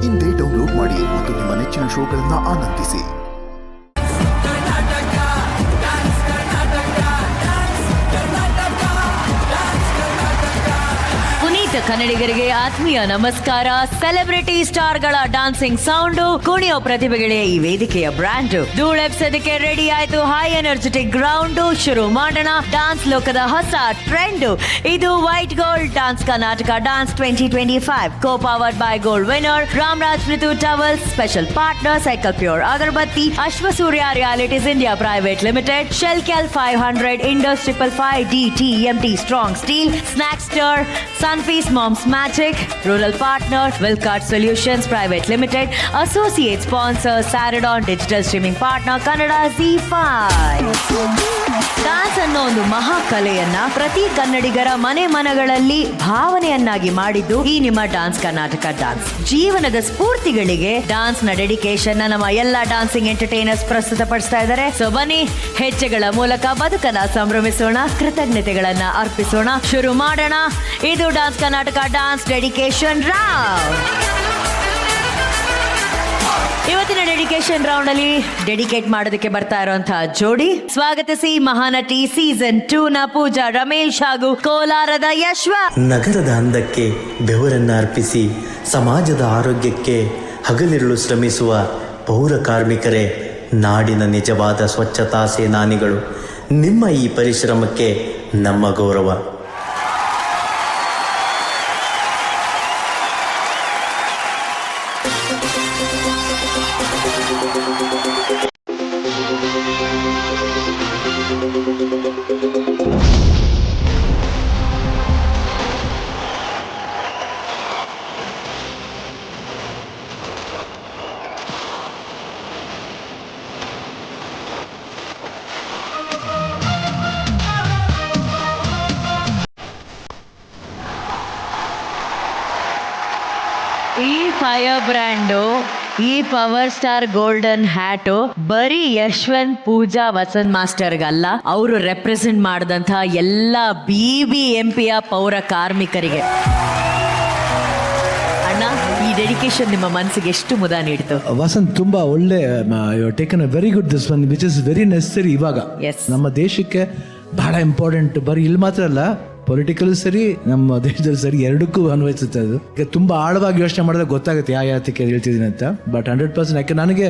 ಇಂದೇ ಡೌನ್ಲೋಡ್ ಮಾಡಿ ಮತ್ತು ನಿಮ್ಮ ನೆಚ್ಚಿನ ಶೋಗಳನ್ನು ಆನಂದಿಸಿ. ಕನ್ನಡಿಗರಿಗೆ ಆತ್ಮೀಯ ನಮಸ್ಕಾರ. ಸೆಲೆಬ್ರಿಟಿ ಸ್ಟಾರ್ಗಳ ಡಾನ್ಸಿಂಗ್ ಸೌಂಡ್, ಕುಣಿಯೋ ಪ್ರತಿಭೆಗಳೇ ಈ ವೇದಿಕೆಯ ಬ್ರ್ಯಾಂಡ್. ಧೂಳ್ ಎಬ್ಸೋದಕ್ಕೆ ರೆಡಿ ಆಯ್ತು ಹೈ ಎನರ್ಜೆಟಿಕ್ ಗ್ರೌಂಡ್. ಶುರು ಮಾಡೋಣ ಡಾನ್ಸ್ ಲೋಕದ ಹೊಸ ಟ್ರೆಂಡ್. ಇದು white gold dance Karnataka dance 2025 co powered by gold winner Ramraj Ritu towels. Special partner cycle pure agarbatti, Ashwasurya realities India private limited, Shelcal 500, Indus 555, DTMT strong steel, snackster, Sunfeast Mom's Magic, Rural Partner, Wilcard Solutions Private Limited, Associate Sponsor, Saradon Digital Streaming Partner, Kannada Z5. Dance ಅನ್ನೋ ಒಂದು ಮಹಾಕಲೆಯನ್ನ ಪ್ರತಿ ಕನ್ನಡಿಗರ ಮನೆ ಮನಗಳಲ್ಲಿ ಭಾವನೆಯನ್ನಾಗಿ ಮಾಡಿದ್ದು ಈ ನಿಮ್ಮ dance Karnataka dance. ಜೀವನದ ಸ್ಫೂರ್ತಿಗಳಿಗೆ dance ನ ಡೆಡಿಕೇಶನ್ ನಮ್ಮ ಎಲ್ಲಾ ಡಾನ್ಸಿಂಗ್ ಎಂಟರ್ಟೈನರ್ಸ್ ಪ್ರಸ್ತುತಪಡಿಸ್ತಾ ಇದ್ದಾರೆ. ಸೊ ಬನ್ನಿ, ಹೆಜ್ಜೆಗಳ ಮೂಲಕ ಬದುಕನ್ನ ಸಂಭ್ರಮಿಸೋಣ, ಕೃತಜ್ಞತೆಗಳನ್ನ ಅರ್ಪಿಸೋಣ. ಶುರು ಮಾಡೋಣ. ಇದು dance Karnataka dance dedication round. ಇವತ್ತಿನ ಡೆಡಿಕೇಶನ್ ರೌಂಡ್ ಅಲ್ಲಿ ಡೆಡಿಕೇಟ್ ಮಾಡೋದಕ್ಕೆ ಬರ್ತಾ ಇರುವಂತಹ ಜೋಡಿ, ಸ್ವಾಗತಿಸಿ ಮಹಾನಟಿ ಸೀಸನ್ 2 ನ ಪೂಜಾ ರಮೇಶ್ ಹಾಗೂ ಕೋಲಾರದ ಯಶ್ವ. ನಗರದ ಅಂದಕ್ಕೆ ಬೆವರನ್ನ ಅರ್ಪಿಸಿ ಸಮಾಜದ ಆರೋಗ್ಯಕ್ಕೆ ಹಗಲಿರುಳು ಶ್ರಮಿಸುವ ಪೌರ ಕಾರ್ಮಿಕರೇ, ನಾಡಿನ ನಿಜವಾದ ಸ್ವಚ್ಛತಾ ಸೇನಾನಿಗಳು. ನಿಮ್ಮ ಈ ಪರಿಶ್ರಮಕ್ಕೆ ನಮ್ಮ ಗೌರವ. ಈ ಫೈರ್ ಬ್ರ್ಯಾಂಡು, ಈ ಪವರ್ ಸ್ಟಾರ್ ಗೋಲ್ಡನ್ ಹ್ಯಾಟು ಬರೀ ಯಶವಂತ್ ಪೂಜಾ ವಸಂತ್ ಮಾಸ್ಟರ್ಗಲ್ಲ, ಅವರು ರೆಪ್ರೆಸೆಂಟ್ ಮಾಡಿದಂತಹ ಎಲ್ಲ BBMPಯ ಪೌರ ಕಾರ್ಮಿಕರಿಗೆ. ಅಣ್ಣ, ಈ ಡೆಡಿಕೇಶನ್ ನಿಮ್ಮ ಮನಸ್ಸಿಗೆ ಎಷ್ಟು ಮುದ ನೀಡ್ತು? ವಸಂತ್, ತುಂಬಾ ಒಳ್ಳೆ taken a very good this one which is very necessary. ಇವಾಗ ನಮ್ಮ ದೇಶಕ್ಕೆ ಬಹಳ ಇಂಪಾರ್ಟೆಂಟ್. ಬರೀ ಇಲ್ಲಿ ಮಾತ್ರ ಅಲ್ಲ, ಪೊಲಿಟಿಕಲ್ ಸರಿ, ನಮ್ಮ ದೇಶದಲ್ಲಿ ಸರಿ, ಎರಡಕ್ಕೂ ಅನ್ವಯಿಸುತ್ತೆ. ಅದು ಈಗ ತುಂಬಾ ಆಳವಾಗಿ ಯೋಚನೆ ಮಾಡಿದ್ರೆ ಗೊತ್ತಾಗುತ್ತೆ ಯಾತಕ್ಕೆ ಹೇಳ್ತಿದ್ದೀನಿ ಅಂತ. ಬಟ್ 100% ಯಾಕೆ ನನಗೆ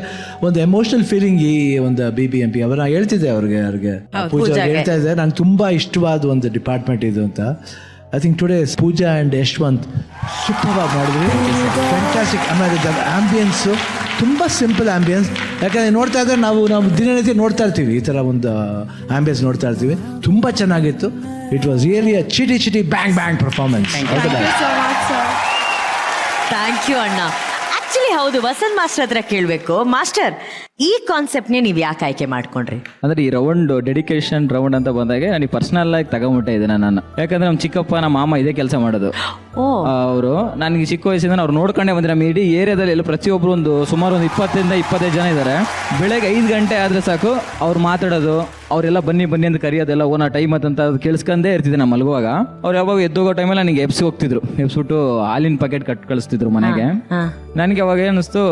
ಒಂದು ಎಮೋಷನಲ್ ಫೀಲಿಂಗ್ ಈ ಒಂದು BBMP ಅವರ ಹೇಳ್ತಿದ್ದೆ ಅವ್ರಿಗೆ ಪೂಜಾ ಹೇಳ್ತಾ ಇದ್ದೆ, ನಂಗೆ ತುಂಬಾ ಇಷ್ಟವಾದ ಒಂದು ಡಿಪಾರ್ಟ್ಮೆಂಟ್ ಇದು ಅಂತ. I think today Pooja and Yashwant super ಆಗಿ ಮಾಡಿದ್ವಿ. ಫ್ಯಾಂಟಾಸ್ಟಿಕ್. ಆಮೇಲೆ ಆಂಬಿಯನ್ಸು ತುಂಬ ಸಿಂಪಲ್ ಆಂಬಿಯನ್ಸ್. ಯಾಕಂದರೆ ನೋಡ್ತಾ ಇದ್ದರೆ ನಾವು ದಿನನಿತ್ಯ ನೋಡ್ತಾ ಇರ್ತೀವಿ, ಈ ಥರ ಒಂದು ಆಂಬಿಯನ್ಸ್ ನೋಡ್ತಾ ಇರ್ತೀವಿ. ತುಂಬ ಚೆನ್ನಾಗಿತ್ತು. ಇಟ್ ವಾಸ್ ರಿಯಲಿ ಅ ಚಿಟಿ ಬ್ಯಾಂಗ್ ಪರ್ಫಾರ್ಮೆನ್ಸ್. ಥ್ಯಾಂಕ್ ಯು ಅಣ್ಣ. ಆಕ್ಚುಲಿ ಹೌದು, ವಸಂತ್ ಮಾಸ್ಟರ್ ಹತ್ರ ಕೇಳಬೇಕು. ಮಾಸ್ಟರ್, ಈ ಕಾನ್ಸೆಪ್ಟ್ನೇ ನೀವು ಯಾಕೆ ಆಯ್ಕೆ ಮಾಡ್ಕೊಂಡ್ರಿ? ಅಂದ್ರೆ ಈ ರೌಂಡ್ ಡೆಡಿಕೇಶನ್ ರೌಂಡ್ ಅಂತ ಬಂದಾಗ ನನಗೆ ಪರ್ಸನಲ್ ಆಗಿ ತಗೊಂಬಿಟ್ಟೆ ಇದನ್ನ ನಾನು. ಯಾಕಂದ್ರೆ ನಮ್ಮ ಚಿಕ್ಕಪ್ಪ, ನಮ್ಮ ಮಾಮ ಇದೇ ಕೆಲಸ ಮಾಡೋದು. ಅವರು ನನಗೆ ಚಿಕ್ಕ ವಯಸ್ಸಿಂದ ಅವ್ರು ನೋಡ್ಕೊಂಡೇ ಬಂದ್ರೆ ನಮ್ಮ ಇಡೀ ಏರಿಯಾದಲ್ಲಿ ಎಲ್ಲ ಪ್ರತಿಯೊಬ್ಬರು ಸುಮಾರು 20-25 ಜನ ಇದ್ದಾರೆ. ಬೆಳಗ್ಗೆ 5 ಗಂಟೆ ಆದ್ರೆ ಸಾಕು ಅವ್ರು ಮಾತಾಡೋದು, ಅವರೆಲ್ಲ ಬನ್ನಿ ಅಂತ ಕರೆಯೋದೆಲ್ಲ ಓನಾ ಟೈಮ್ ಅಂತ ಕೇಳಿಸ್ಕೊಂಡೇ ಇರ್ತಿದ್ದೆ. ನಾನು ಮಲಗುವಾಗ ಅವ್ರು ಯಾವಾಗ ಎದ್ದೋಗೋ ಟೈಮಲ್ಲಿ ನನಗೆ ಎಬ್ಸ್ಬಿಟ್ಟು ಹಾಲಿನ ಪ್ಯಾಕೆಟ್ ಕಟ್ ಕಳಿಸ್ತಿದ್ರು ಮನೆಗೆ. ನನಗೆ ಅವಾಗ ಏನಿಸ್ತು,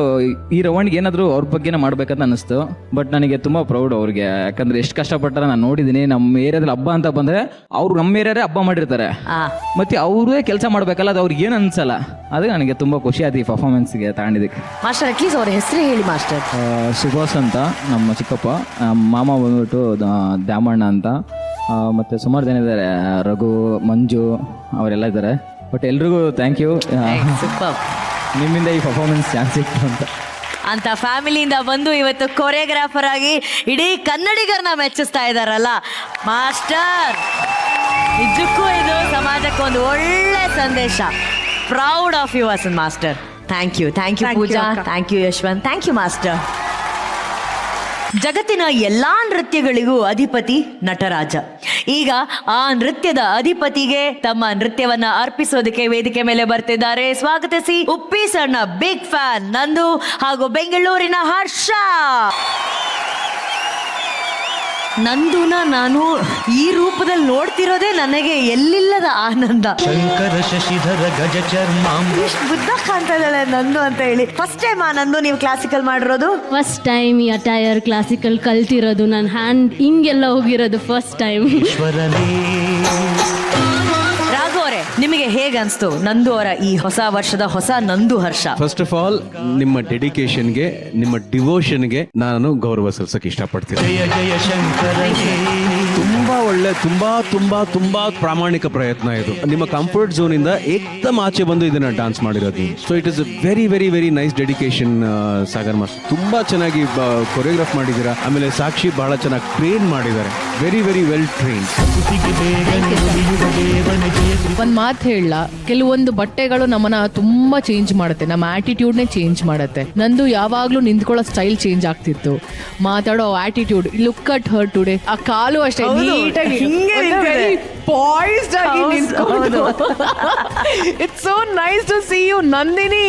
ಈ ರೌಂಡ್ಗೆ ಏನಾದ್ರು ಅವ್ರ ಬಗ್ಗೆನೇ ಮಾಡ್ಬೇಕಂತ ಅನಿಸ್ತು. ಬಟ್ ನನಗೆ ತುಂಬಾ ಪ್ರೌಡ್ ಅವ್ರಿಗೆ. ಯಾಕಂದ್ರೆ ಎಷ್ಟು ಕಷ್ಟಪಟ್ಟಾರ ನಾನು ನೋಡಿದೀನಿ. ನಮ್ಮ ಏರಿಯಾದಲ್ಲಿ ಹಬ್ಬ ಅಂತ ಬಂದ್ರೆ ಅವ್ರು ನಮ್ಮ ಏರಿಯಾರೇ ಹಬ್ಬ ಮಾಡಿರ್ತಾರೆ, ಮತ್ತೆ ಅವ್ರೇ ಕೆಲಸ ಮಾಡ್ಬೇಕಲ್ಲ, ಅದು ಅವ್ರಿಗೆ ಏನು ಅನ್ಸಲ್ಲ. ಅದು ನನಗೆ ತುಂಬಾ ಖುಷಿ ಆಯ್ತು ಈ ಪರ್ಫಾರ್ಮೆನ್ಸ್ಗೆ ತಗೊಂಡಿದ್ದಕ್ಕೆ. ಮಾಸ್ಟರ್, ಅಟ್ಲೀಸ್ಟ್ ಅವ್ರ ಹೆಸರು ಹೇಳಿ ಮಾಸ್ಟರ್. ಸುಭಾಷ್ ಅಂತ ನಮ್ಮ ಚಿಕ್ಕಪ್ಪ, ಮಾಮ ಬಂದ್ಬಿಟ್ಟು ದ್ಯಾಮಣ್ಣ ಅಂತ, ಮತ್ತೆ ಸುಮಾರು ಜನ ಇದ್ದಾರೆ, ರಘು, ಮಂಜು ಅವರೆಲ್ಲ ಇದ್ದಾರೆ. ಬಟ್ ಎಲ್ರಿಗೂ ಥ್ಯಾಂಕ್ ಯು. ನಿಮ್ಮಿಂದ ಈ ಪರ್ಫಾರ್ಮೆನ್ಸ್ ಚಾನ್ಸ್ ಸಿಕ್ತು ಅಂತ ಫ್ಯಾಮಿಲಿಯಿಂದ ಬಂದು ಇವತ್ತು ಕೊರಿಯೋಗ್ರಾಫರ್ ಆಗಿ ಇಡೀ ಕನ್ನಡಿಗರನ್ನ ಮೆಚ್ಚಿಸ್ತಾ ಇದ್ದಾರಲ್ಲ ಮಾಸ್ಟರ್. ನಿಜಕ್ಕೂ ಇದು ಸಮಾಜಕ್ಕೆ ಒಂದು ಒಳ್ಳೆ ಸಂದೇಶ. Proud of you Vasanth master. Thank you Pooja, thank you Yashwanth, thank you master. ಜಗತ್ತಿನ ಎಲ್ಲಾ ನೃತ್ಯಗಳಿಗೂ ಅಧಿಪತಿ ನಟರಾಜ. ಈಗ ಆ ನೃತ್ಯದ ಅಧಿಪತಿಗೆ ತಮ್ಮ ನೃತ್ಯವನ್ನ ಅರ್ಪಿಸೋದಕ್ಕೆ ವೇದಿಕೆ ಮೇಲೆ ಬರ್ತಿದ್ದಾರೆ. ಸ್ವಾಗತಿಸಿ ಉಪ್ಪಿ ಸಣ್ಣ ಬಿಗ್ ಫ್ಯಾನ್ ನಂದು ಹಾಗೂ ಬೆಂಗಳೂರಿನ ಹರ್ಷ. ನಂದುನ ನಾನು ಈ ರೂಪದಲ್ಲಿ ನೋಡ್ತಿರೋದೇ ನನಗೆ ಎಲ್ಲಿಲ್ಲದ ಆನಂದ. ಶಂಕರ ಶಶಿಧರ ಗಜ ಚರ್ಮಾಂ ಎಷ್ಟು ಬುದ್ಧ ಕಾಣ್ತಾ ಇದ್ದಾಳೆ ನಂದು ಅಂತ ಹೇಳಿ. ಫಸ್ಟ್ ಟೈಮ್ ನಂದು ನೀವು ಕ್ಲಾಸಿಕಲ್ ಮಾಡಿರೋದು? ಫಸ್ಟ್ ಟೈಮ್ ಈ ಅಟೈರ್ ಕ್ಲಾಸಿಕಲ್ ಕಲ್ತಿರೋದು, ನನ್ನ ಹ್ಯಾಂಡ್ ಹಿಂಗೆಲ್ಲ ಹೋಗಿರೋದು ಫಸ್ಟ್ ಟೈಮ್. ರಾಘು ಅವರೇ, ನಿಮಗೆ ಹೇಗೆ ಅನ್ಸ್ತು ನಂದು ಅವರ ಈ ಹೊಸ ವರ್ಷದ ಹೊಸ ನಂದು ಹರ್ಷ? ಫಸ್ಟ್ ಆಫ್ ಆಲ್ ನಿಮ್ಮ ಡೆಡಿಕೇಶನ್ಗೆ, ನಿಮ್ಮ ಡಿವೋಷನ್ಗೆ ನಾನು ಗೌರವ ಸಲ್ಲಿಸಕ್ಕೆ ಇಷ್ಟಪಡ್ತೀನಿ. ಜಯ ಜಯ ಶಂಕರ ತುಂಬಾ ಒಳ್ಳೆ, ತುಂಬಾ ತುಂಬಾ ತುಂಬಾ ಪ್ರಾಮಾಣಿಕ ಪ್ರಯತ್ನ ಇದು. ನಿಮ್ಮ ಕಂಫರ್ಟ್ ಝೋನ್ ಇಂದ ಏಕ್ದಮ್ ಆಚೆ ಬಂದು ಇದನ್ನ ಡಾನ್ಸ್ ಮಾಡಿರೋದು. So it is very very very nice dedication Sagar master. ತುಂಬಾ ಚೆನ್ನಾಗಿ ಕೊರಿಯೋಗ್ರಾಫ್ ಮಾಡಿದ್ದೀರಾ. ಆಮೇಲೆ ಸಾಕ್ಷಿ ಬಹಳ ಚೆನ್ನಾಗಿ ಟ್ರೈನ್ ಮಾಡಿದ್ದಾರೆ. Very very well train. ಒಂದು ಮಾತು ಹೇಳಲ್ಲ, ಕೆಲವೊಂದು ಬಟ್ಟೆಗಳು ನಮ್ಮನ್ನ ತುಂಬಾ ಚೇಂಜ್ ಮಾಡುತ್ತೆ, ನಮ್ಮ ಆಟಿಟ್ಯೂಡ್ನೇ ಚೇಂಜ್ ಮಾಡುತ್ತೆ. ನಂದು ಯಾವಾಗ್ಲೂ ನಿಂತ್ಕೊಳ್ಳೋ ಸ್ಟೈಲ್ ಚೇಂಜ್ ಆಗ್ತಿತ್ತು, ಮಾತಾಡೋ attitude, look at her today. ಆ ಕಾಲು ಅಷ್ಟೇ ನೀಟಾಗಿ ಪಾಯ್ಸ್ಡ್ ಆಗಿ ನಿಂತ್ಕೊಂಡು. It's so nice to see you Nandini.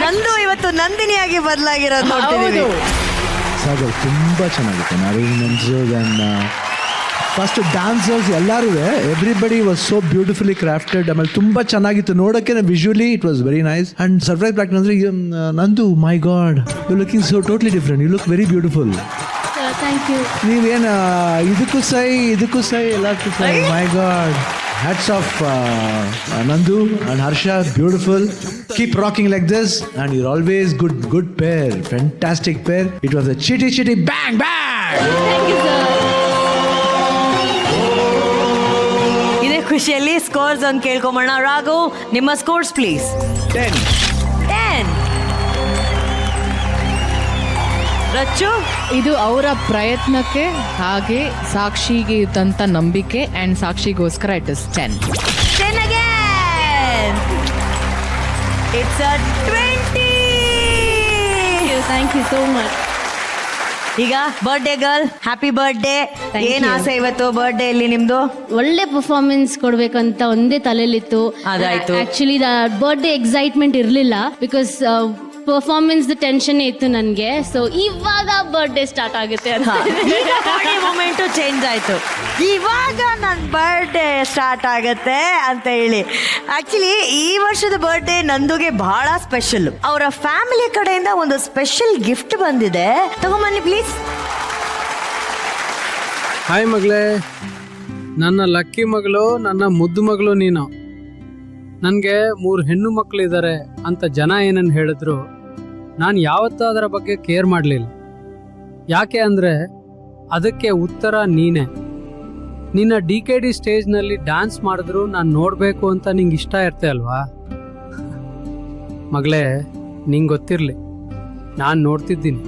Nandu ಇವತ್ತು ನಂದಿನಿಯಾಗಿ ಬದಲಾಗಿರೋದು ನೋಡ್ತಿದ್ದೀವಿ. ಸಾಗರ್ ತುಂಬ ಚೆನ್ನಾಗಿತ್ತು. ನಾವೇನು ಫಸ್ಟ್ ಡಾನ್ಸರ್ಸ್ ಎಲ್ಲರೂ, everybody was so beautifully crafted. ಆಮೇಲೆ ತುಂಬ ಚೆನ್ನಾಗಿತ್ತು ನೋಡೋಕ್ಕೆ. Visually it was very nice. And surprise back ಅಂದರೆ Nandu, my god, you looking so totally different. You look very beautiful. Thank you. ನೀವೇನು ಇದಕ್ಕೂ ಸೈ ಎಲ್ಲಕ್ಕೂ ಸೈ. ಮೈ ಗಾಡ್, ಹ್ಯಾಟ್ಸ್ ಆಫ್ ನಂದು and Harsha, beautiful. Keep rocking like this and you're always good pair, fantastic pair. It was a chitty bang bang. Thank you sir. ಇದೇ ಖುಷಿಯಲ್ಲಿ scores ಒಂದು ಕೇಳ್ಕೊಂಬೋಣ. ರಾಘು, ನಿಮ್ಮ ಸ್ಕೋರ್ಸ್ ಪ್ಲೀಸ್. 10. ರಚ್ಚು? ಇದು ಅವರ ಪ್ರಯತ್ನಕ್ಕೆ ಹಾಗೆ ಸಾಕ್ಷಿಗೆ ಇದ್ದಂಥ ನಂಬಿಕೆ ಆ್ಯಂಡ್ ಸಾಕ್ಷಿಗೋಸ್ಕರ it is 10. 10 again. It's a 20. Thank you so much. ಈಗ birthday girl, happy birthday. Thank ಏನ್ you. ಆಸೆ ಇವತ್ತು ಬರ್ಡೇ ಅಲ್ಲಿ ನಿಮ್ದು? ಒಳ್ಳೆ ಪರ್ಫಾರ್ಮೆನ್ಸ್ ಕೊಡ್ಬೇಕಂತ ಒಂದೇ ತಲೆಯಲ್ಲಿತ್ತು. ಅದಾಯ್ತು. ಆಕ್ಚುಲಿ ಬರ್ಡೇ ಎಕ್ಸೈಟ್ಮೆಂಟ್ ಇರಲಿಲ್ಲ, ಬಿಕಾಸ್ ಪರ್ಫಾರ್ಮೆನ್ಸ್ ಟೆನ್ಷನ್ ಇತ್ತು ನನಗೆ. ಸೊ ಇವಾಗ ಬರ್ಡೇ ಸ್ಟಾರ್ಟ್ ಆಗುತ್ತೆ ಅಂತ ಮೂಮೆಂಟು ಚೇಂಜ್ ಆಯ್ತು. ಇವಾಗ ನನ್ನ ಬರ್ಡೇ ಸ್ಟಾರ್ಟ್ ಆಗತ್ತೆ ಅಂತ ಹೇಳಿ. ಆಕ್ಚುಲಿ ಈ ವರ್ಷದ ಬರ್ಡೇ ನಂದುಗೆ ಬಹಳ ಸ್ಪೆಷಲ್. ಅವರ ಫ್ಯಾಮಿಲಿ ಕಡೆಯಿಂದ ಒಂದು ಸ್ಪೆಷಲ್ ಗಿಫ್ಟ್ ಬಂದಿದೆ, ತಗೊಂಬನ್ನಿ ಪ್ಲೀಸ್. ಹಾಯ್ ಮಗಳೇ, ನನ್ನ ಲಕ್ಕಿ ಮಗಳು, ನನ್ನ ಮುದ್ದು ಮಗಳು ನೀನು. ನನಗೆ 3 ಹೆಣ್ಣು ಮಕ್ಕಳಿದ್ದಾರೆ ಅಂತ ಜನ ಏನನ್ನು ಹೇಳಿದ್ರು, ನಾನು ಯಾವತ್ತೂ ಅದರ ಬಗ್ಗೆ ಕೇರ್ ಮಾಡಲಿಲ್ಲ. ಯಾಕೆ ಅಂದರೆ ಅದಕ್ಕೆ ಉತ್ತರ ನೀನೇ. ನಿನ್ನ DKD ಸ್ಟೇಜ್ನಲ್ಲಿ ಡ್ಯಾನ್ಸ್ ಮಾಡಿದ್ರು ನಾನು ನೋಡಬೇಕು ಅಂತ ನಿಂಗೆ ಇಷ್ಟ ಇರ್ತೆ ಅಲ್ವಾ ಮಗಳೇ? ನಿಂಗೆ ಗೊತ್ತಿರಲಿ, ನಾನು ನೋಡ್ತಿದ್ದೀನಿ.